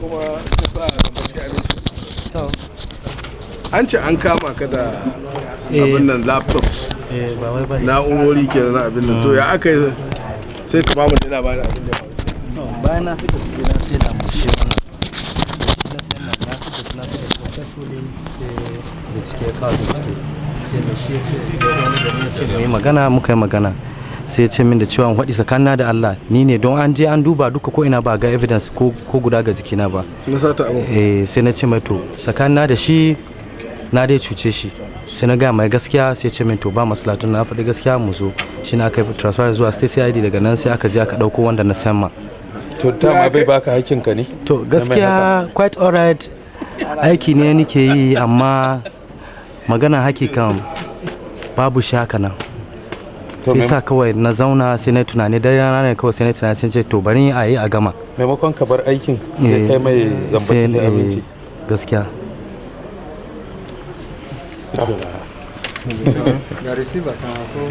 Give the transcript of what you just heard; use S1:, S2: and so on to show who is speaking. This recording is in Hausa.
S1: kuma ka sa da mashi abinci. An ce an kama ka da abin nan laptops.
S2: Ba wai ba.
S1: Na'urori kenan na abin nan. To ya aka yi sai ka bamu da labarin abin da ya faru.
S2: Bayan na fita na sai da mashi wannan. Na fita na sai da successfully sai da cike kawo da cike. Sai da shi ya ce da zama da ni sai da mai magana muka yi magana. Sai ya ce min da cewa waɗi tsakanina da Allah ni ne don an je an duba duka ko ina ba ga evidence ko guda ga jikina ba.
S1: Na sata abin.
S2: Sai na ce mai to tsakanina da shi na dai cuce shi. Sai na ga mai gaskiya sai ce min to ba masalatun na faɗi gaskiya mu zo shi na aka yi transfer zuwa state CID daga nan sai aka je aka ɗauko wanda na san ma.
S3: To dama bai baka hakkinka ne?
S2: To gaskiya quite alright aiki ne nake yi amma magana hakikan babu shi haka nan. Sai sa kawai na zauna sai na tunani da yana ne kawai sai na tunani sai ce to bari a yi a gama.
S3: Maimakon ka bar aikin sai kai mai zambacin da abinci.
S2: Gaskiya.
S4: Da receiver ta ko